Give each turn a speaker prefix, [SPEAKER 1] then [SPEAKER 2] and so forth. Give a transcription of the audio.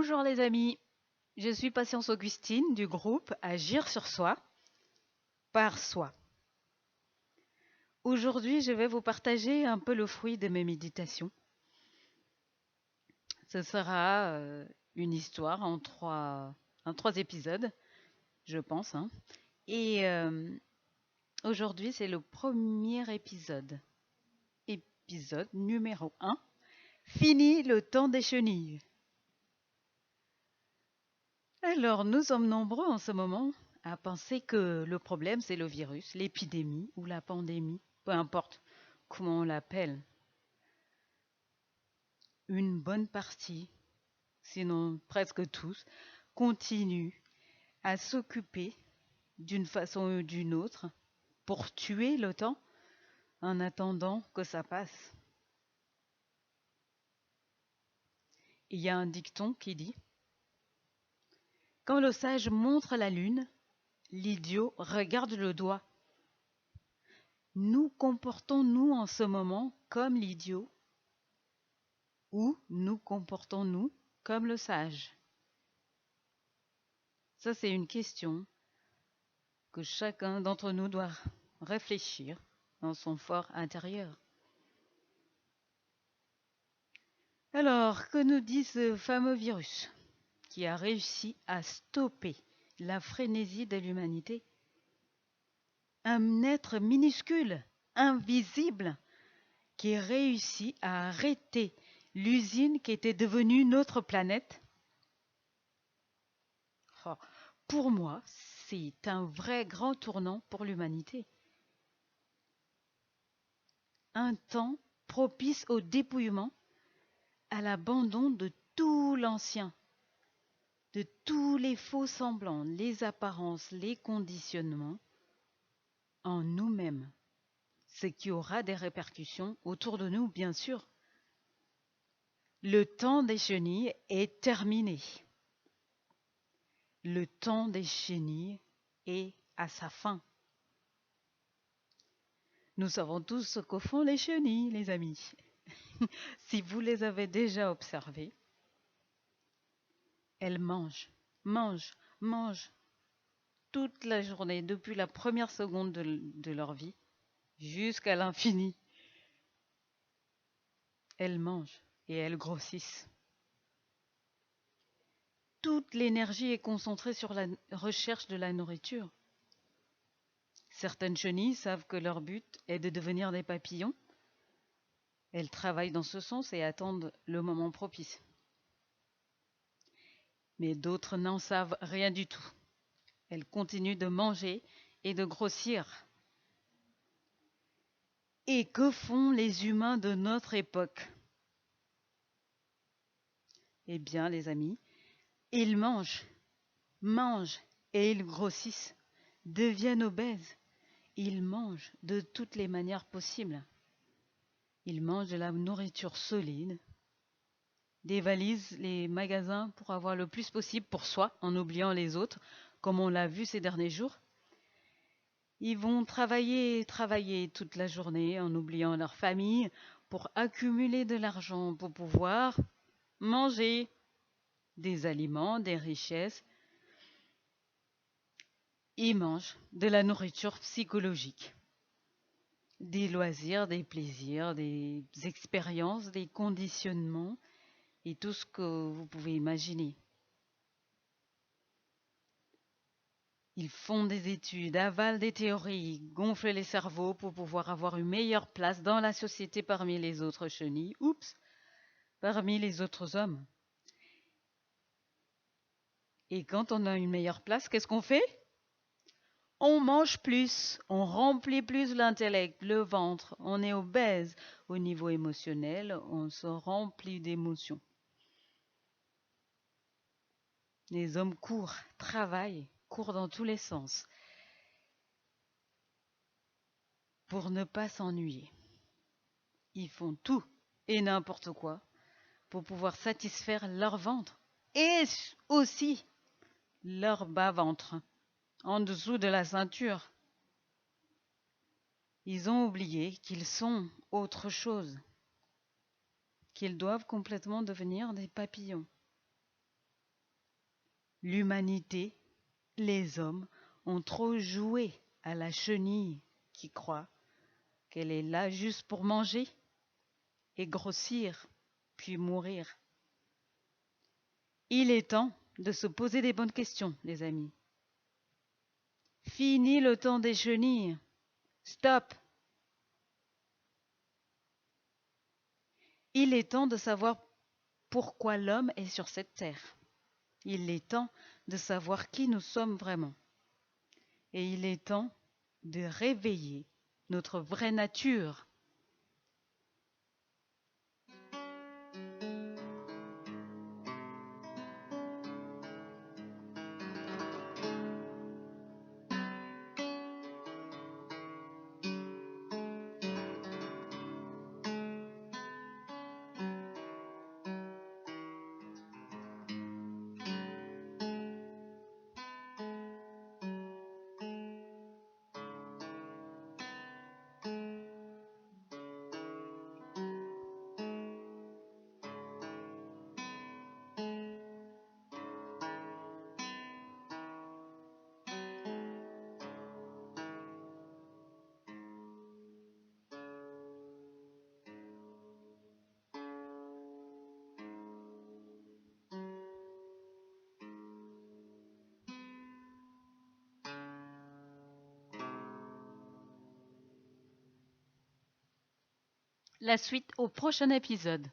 [SPEAKER 1] Bonjour les amis, je suis Patience Augustine du groupe Agir sur soi, par soi. Aujourd'hui, je vais vous partager un peu le fruit de mes méditations. Ce sera une histoire en trois épisodes, je pense. Et aujourd'hui, c'est le premier épisode. Épisode numéro 1. Fini le temps des chenilles. Alors, nous sommes nombreux en ce moment à penser que le problème, c'est le virus, l'épidémie ou la pandémie, peu importe comment on l'appelle. Une bonne partie, sinon presque tous, continuent à s'occuper d'une façon ou d'une autre pour tuer le temps en attendant que ça passe. Il y a un dicton qui dit: quand le sage montre la lune, l'idiot regarde le doigt. Nous comportons-nous en ce moment comme l'idiot ou nous comportons-nous comme le sage? Ça, c'est une question que chacun d'entre nous doit réfléchir dans son fort intérieur. Alors, que nous dit ce fameux virus qui a réussi à stopper la frénésie de l'humanité? Un être minuscule, invisible, qui réussit à arrêter l'usine qui était devenue notre planète? Oh, pour moi, c'est un vrai grand tournant pour l'humanité. Un temps propice au dépouillement, à l'abandon de tout l'ancien, de tous les faux semblants, les apparences, les conditionnements en nous-mêmes, ce qui aura des répercussions autour de nous, bien sûr. Le temps des chenilles est terminé. Le temps des chenilles est à sa fin. Nous savons tous ce que font les chenilles, les amis. Si vous les avez déjà observées, elles mangent, mangent, mangent toute la journée, depuis la première seconde de leur vie jusqu'à l'infini. Elles mangent et elles grossissent. Toute l'énergie est concentrée sur la recherche de la nourriture. Certaines chenilles savent que leur but est de devenir des papillons. Elles travaillent dans ce sens et attendent le moment propice. Mais d'autres n'en savent rien du tout. Elles continuent de manger et de grossir. Et que font les humains de notre époque? Eh bien, les amis, ils mangent, mangent et ils grossissent, deviennent obèses. Ils mangent de toutes les manières possibles. Ils mangent de la nourriture solide, dévalisent les magasins pour avoir le plus possible pour soi, en oubliant les autres, comme on l'a vu ces derniers jours. Ils vont travailler toute la journée en oubliant leur famille pour accumuler de l'argent, pour pouvoir manger des aliments, des richesses. Ils mangent de la nourriture psychologique, des loisirs, des plaisirs, des expériences, des conditionnements et tout ce que vous pouvez imaginer. Ils font des études, avalent des théories, gonflent les cerveaux pour pouvoir avoir une meilleure place dans la société parmi les autres chenilles, parmi les autres hommes. Et quand on a une meilleure place, qu'est-ce qu'on fait? On mange plus, on remplit plus l'intellect, le ventre, on est obèse au niveau émotionnel, on se remplit d'émotions. Les hommes courent, travaillent, courent dans tous les sens pour ne pas s'ennuyer. Ils font tout et n'importe quoi pour pouvoir satisfaire leur ventre et aussi leur bas-ventre, en dessous de la ceinture. Ils ont oublié qu'ils sont autre chose, qu'ils doivent complètement devenir des papillons. L'humanité, les hommes, ont trop joué à la chenille qui croit qu'elle est là juste pour manger et grossir, puis mourir. Il est temps de se poser des bonnes questions, les amis. Fini le temps des chenilles. Stop! Il est temps de savoir pourquoi l'homme est sur cette terre. Il est temps de savoir qui nous sommes vraiment. Et il est temps de réveiller notre vraie nature. La suite au prochain épisode.